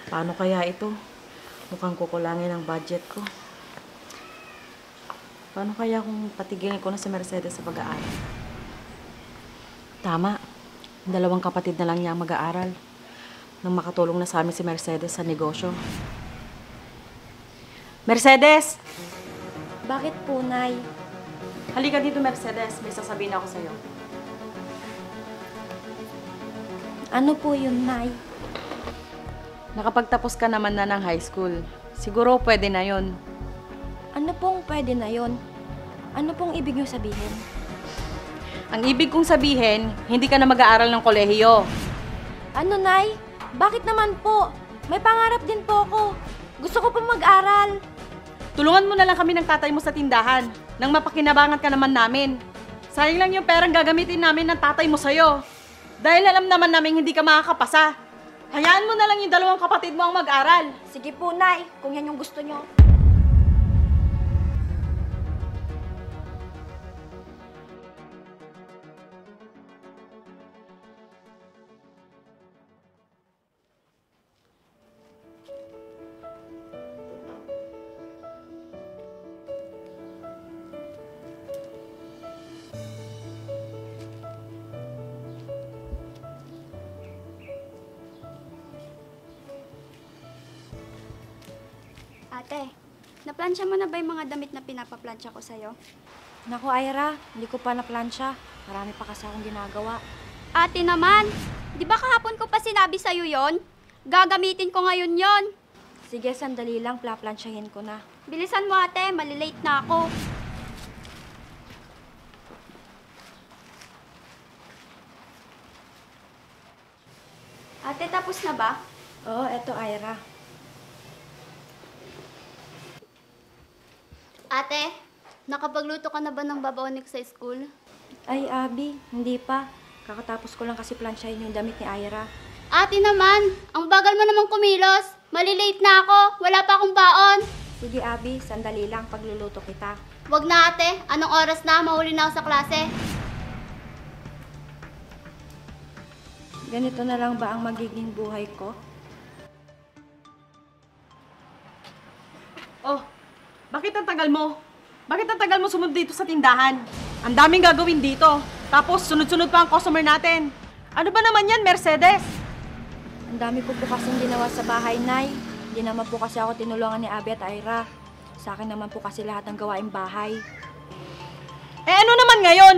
Paano kaya ito? Mukhang kukulangin ang budget ko. Paano kaya kung patigilin ko na si Mercedes sa pag-aaral? Tama. Dalawang kapatid na lang niya ang mag-aaral. Nang makatulong na sa amin si Mercedes sa negosyo. Mercedes! Bakit po, Nay? Halika dito, Mercedes. May sasabihin ako sa'yo. Ano po yun, Nay? Nakapagtapos ka naman na ng high school. Siguro pwede na yon. Ano pong pwede na yon? Ano pong ibig niyo sabihin? Ang ibig kong sabihin, hindi ka na mag-aaral ng kolehiyo. Ano, Nay? Bakit naman po? May pangarap din po ako. Gusto ko pong mag-aral. Tulungan mo na lang kami ng tatay mo sa tindahan nang mapakinabangan ka naman namin. Sayang lang yung perang gagamitin namin ng tatay mo sa'yo. Dahil alam naman namin hindi ka makakapasa. Hayaan mo na lang yung dalawang kapatid mo ang mag-aral. Sige po, Nay, kung yan yung gusto niyo. Ate, naplansya mo na ba yung mga damit na pinapaplansya ko sa'yo? Naku, Ira, hindi ko pa na-plansya. Marami pa kasi akong ginagawa. Ate naman, di ba kahapon ko pa sinabi sa'yo yon? Gagamitin ko ngayon yon. Sige, sandali lang, plaplansyahin ko na. Bilisan mo ate, malilate na ako. Ate, tapos na ba? Oo, eto, Ira. Ate, nakapagluto ka na ba ng babaonik sa school? Ay, Abby, hindi pa. Kakatapos ko lang kasi plansyahin yung damit ni Ira. Ate naman, ang bagal mo namang kumilos. Malilate na ako, wala pa akong baon. Sige, Abby, sandali lang, pagluluto kita. Wag na ate, anong oras na? Mahuli na ako sa klase. Ganito na lang ba ang magiging buhay ko? Oh, bakit ang tagal mo? Bakit ang tagal mo sumunod dito sa tindahan? Ang daming gagawin dito. Tapos sunod-sunod pa ang customer natin. Ano ba naman yan, Mercedes? Ang dami ko po kasing ginawa sa bahay, Nay. Hindi naman po kasi ako tinulungan ni Abby at Ira. Sa akin naman po kasi lahat ng gawaing bahay. Eh ano naman ngayon?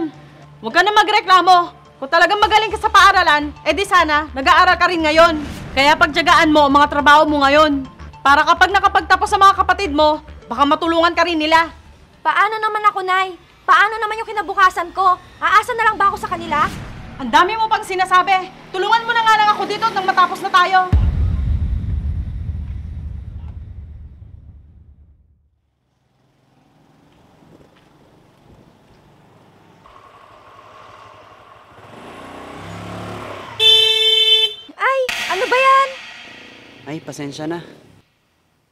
Huwag ka na magreklamo. Kung talagang magaling ka sa paaralan, di sana, nag-aaral ka rin ngayon. Kaya pagtiyagaan mo ang mga trabaho mo ngayon. Para kapag nakapagtapos sa mga kapatid mo, baka matulungan ka rin nila. Paano naman ako, Nay? Paano naman yung kinabukasan ko? Aasa na lang ba ako sa kanila? Ang dami mo pang sinasabi. Tulungan mo na nga lang ako dito nang matapos na tayo. Ay, ano ba yan? Ay, pasensya na.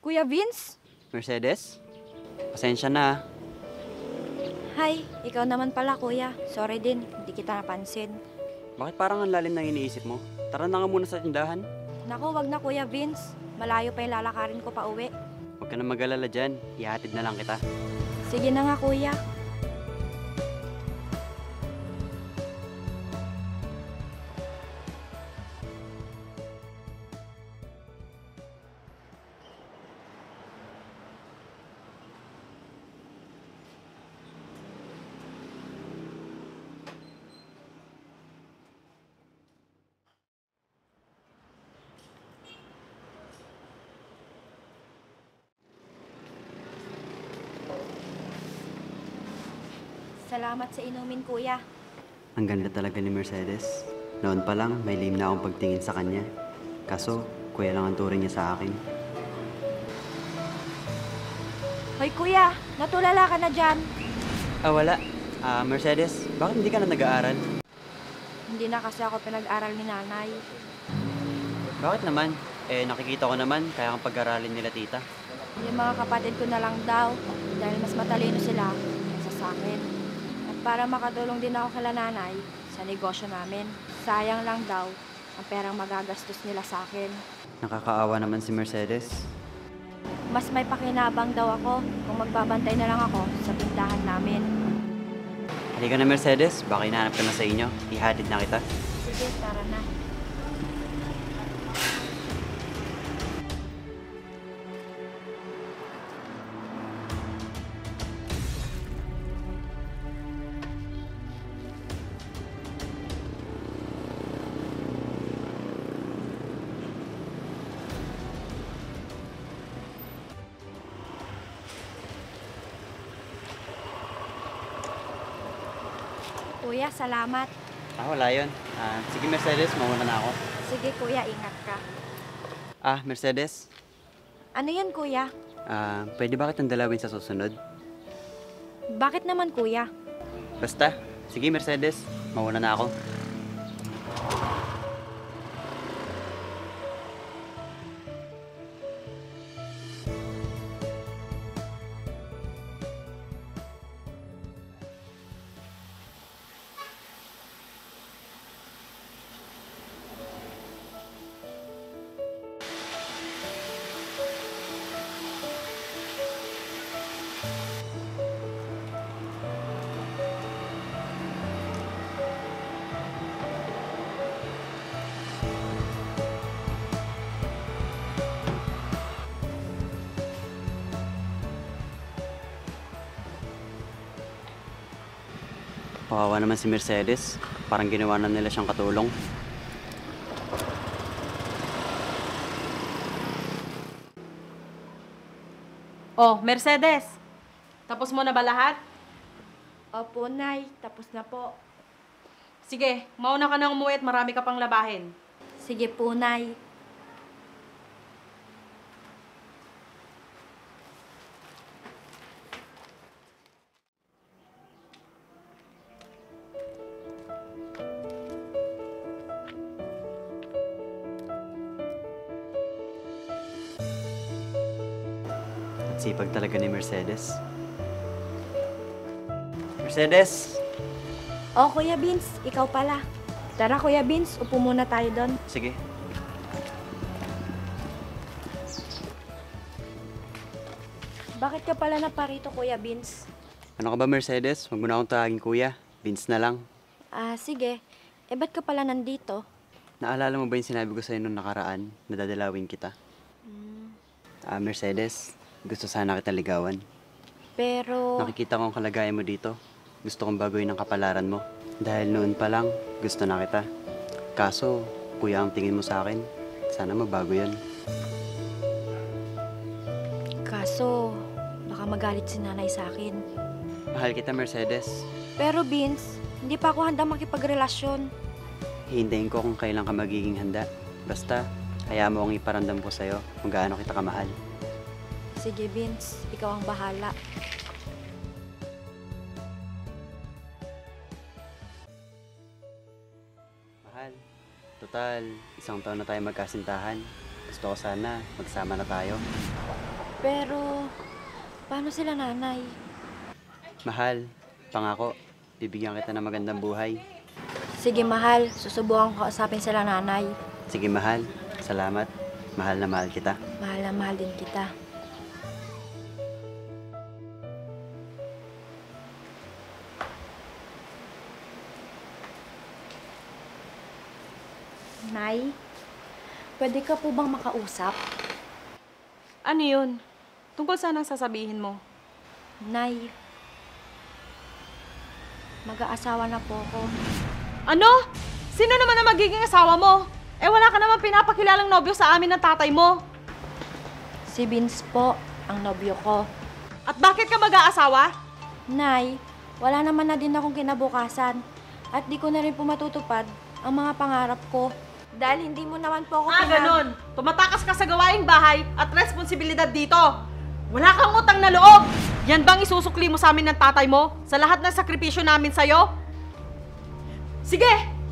Kuya Vince? Mercedes? Pasensya na. Hi, ikaw naman pala, kuya. Sorry din, hindi kita napansin. Bakit parang ang lalim ng iniisip mo? Tara na nga muna sa tindahan. Naku, wag na, Kuya Vince. Malayo pa yung lalakarin ko pa uwi. Huwag ka na mag-alala dyan. Ihatid na lang kita. Sige na nga, kuya. Salamat sa inumin, kuya. Ang ganda talaga ni Mercedes. Noon pa lang, may lihim na akong pagtingin sa kanya. Kaso, kuya lang ang turing niya sa akin. Hoy, kuya. Natulala ka na dyan. Wala. Mercedes, bakit hindi ka na nag-aaral? Hindi na kasi ako pinag-aral ni nanay. Bakit naman? Nakikita ko naman, kaya kang pag-aralin nila tita. Yung mga kapatid ko na lang daw. Dahil mas matalino sila kaysa sa akin. At para makatulong din ako kala nanay sa negosyo namin. Sayang lang daw, ang perang magagastos nila sa akin. Nakakaawa naman si Mercedes. Mas may pakinabang daw ako kung magbabantay na lang ako sa tindahan namin. Halika na Mercedes, baka hinahanap ka na sa inyo. Ihatid na kita. Sige, tara na. Kuya, salamat. Wala yun. Sige Mercedes, mauna na ako. Sige kuya, ingat ka. Mercedes, Ano yan kuya? pwede ba kitang dalawin sa susunod? Bakit naman kuya? Basta, sige Mercedes, mauna na ako. Kawawa naman si Mercedes. Parang ginawa na nila siyang katulong. Oh, Mercedes. Tapos mo na ba lahat? Opo, Nay. Tapos na po. Sige, mauna ka nang umuwi at marami ka pang labahin. Sige po, Nay. At sipag talaga ni Mercedes. Mercedes! Oh, Kuya Vince, ikaw pala. Tara, Kuya Vince, upo muna tayo doon. Sige. Bakit ka pala naparito, Kuya Vince? Ano ka ba Mercedes? Huwag mo na akong tawagin kuya. Vince na lang. Sige. Ba't ka pala nandito? Naalala mo ba yung sinabi ko sa'yo nung nakaraan na dadalawin kita? Mercedes, gusto sana kita ligawan. Pero... Nakikita ko ang kalagayan mo dito. Gusto kong baguhin ang kapalaran mo. Dahil noon pa lang, gusto na kita. Kaso, kuya ang tingin mo sa akin. Sana mabago yan. Kaso, baka magalit si nanay sa akin. Mahal kita, Mercedes. Pero Vince, hindi pa ako handa makipagrelasyon. Hihintayin ko kung kailan ka magiging handa. Basta, hayaan mo akong iparamdam ko sa'yo kung gaano kita kamahal. Sige Vince, ikaw ang bahala. Mahal, total, isang taon na tayo magkasintahan. Gusto ko sana magsama na tayo. Pero, paano sila nanay? Mahal, pangako, bibigyan kita ng magandang buhay. Sige mahal, susubukan ko kausapin sila nanay. Sige mahal, salamat. Mahal na mahal kita. Mahal na mahal din kita. Nay, pwede ka po bang makausap? Ano yun? Tungkol saan ang sasabihin mo? Nay, mag-aasawa na po ako. Ano? Sino naman ang magiging asawa mo? Wala ka naman pinapakilalang nobyo sa amin ng tatay mo. Si Vince po, ang nobyo ko. At bakit ka mag-aasawa? Nay, wala naman na din akong kinabukasan. At di ko na rin po matutupad ang mga pangarap ko. Dahil hindi mo naman po ako Ganun. Tumatakas ka sa gawaing bahay at responsibilidad dito. Wala kang utang na loob. Yan bang isusukli mo sa amin ng tatay mo sa lahat ng sakripisyo namin sa'yo? Sige,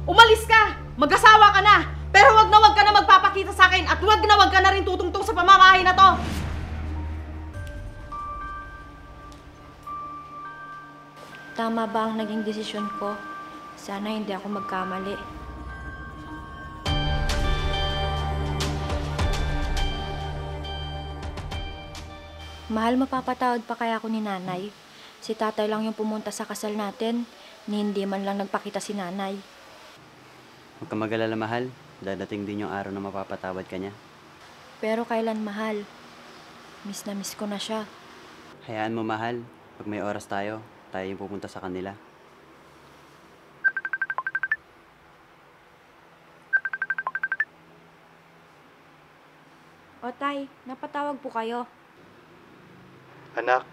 umalis ka. Mag-asawa ka na. Pero wag ka na magpapakita sa akin at wag ka na rin tutungtong sa pamamahay na to. Tama ba ang naging desisyon ko? Sana hindi ako magkamali. Mahal, mapapatawad pa kaya ako ni nanay? Si tatay lang yung pumunta sa kasal natin, ni hindi man lang nagpakita si nanay. Huwag ka mag-alala, mahal. Dadating din yung araw na mapapatawad ka niya. Pero kailan, mahal? Miss na miss ko na siya. Hayaan mo, mahal. Pag may oras tayo yung pupunta sa kanila. O tay, napatawag po kayo. Anak,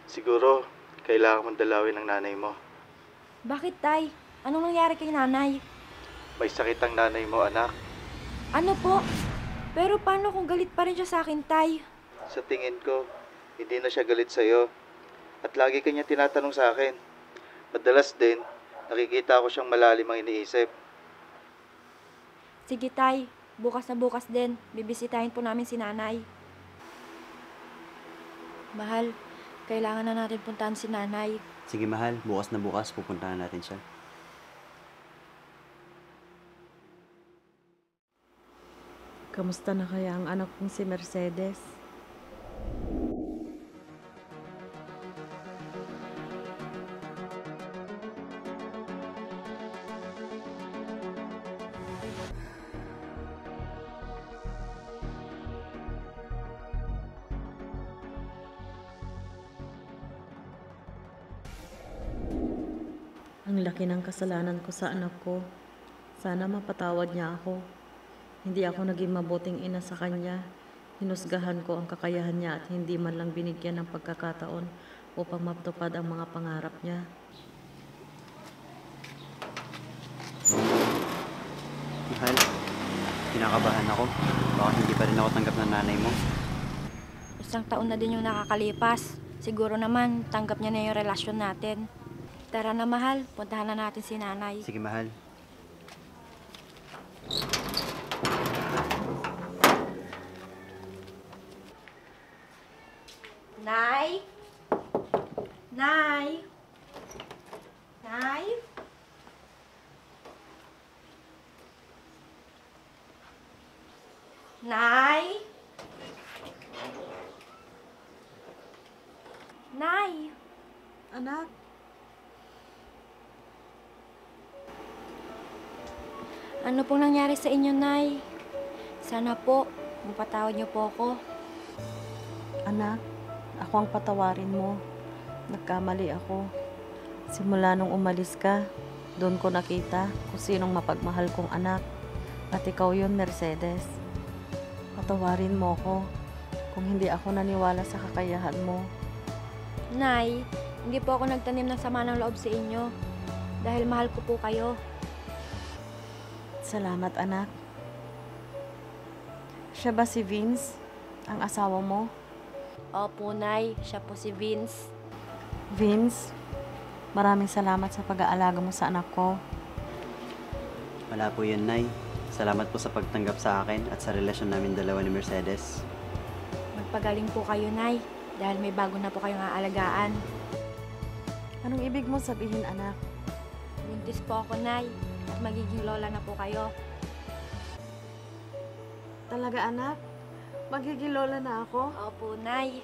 siguro kailangan mong dalawin ng nanay mo. Bakit tay? Anong nangyari kay nanay? May sakit ang nanay mo, anak. Ano po? Pero paano kung galit pa rin siya sa akin, tay? Sa tingin ko, hindi na siya galit sa'yo. At lagi kanya tinatanong sa akin. Madalas din, nakikita ko siyang malalim ang iniisip. Sige tay, bukas na bukas din, bibisitahin po namin si nanay. Mahal, kailangan na natin puntahan si nanay. Sige, mahal. Bukas na bukas, pupuntahan natin siya. Kamusta na kaya ang anak kong si Mercedes? Ang laki ng kasalanan ko sa anak ko. Sana mapatawad niya ako. Hindi ako naging mabuting ina sa kanya. Hinusgahan ko ang kakayahan niya at hindi man lang binigyan ng pagkakataon upang matupad ang mga pangarap niya. Mahal, kinakabahan ako. Baka hindi pa rin ako tanggap ng nanay mo. 1 taon na din yung nakakalipas. Siguro naman, tanggap niya na yung relasyon natin. Tara na mahal, puntahan na natin si nanay. Sige, mahal. Nay? Nay? Nay? Nay? Nay? Anak, Ano pong nangyari sa inyo, Nay? Sana po, mapatawad niyo po ako. anak, ako ang patawarin mo. Nagkamali ako. Simula nung umalis ka, doon ko nakita kung sinong mapagmahal kong anak. At ikaw yun, Mercedes. Patawarin mo ko kung hindi ako naniwala sa kakayahan mo. Nay, hindi po ako nagtanim ng sama ng loob sa inyo. Dahil mahal ko po kayo. Salamat, anak. Siya ba si Vince, ang asawa mo? Opo, Nay. Siya po si Vince. Vince, maraming salamat sa pag-aalaga mo sa anak ko. Wala po yun, Nay. Salamat po sa pagtanggap sa akin at sa relasyon namin dalawa ni Mercedes. Magpagaling po kayo, Nay. Dahil may bago na po kayong aalagaan. Anong ibig mo sabihin, anak? Buntis po ako, Nay. At magiging lola na po kayo. Talaga, anak? Magiging lola na ako? Opo, Nay.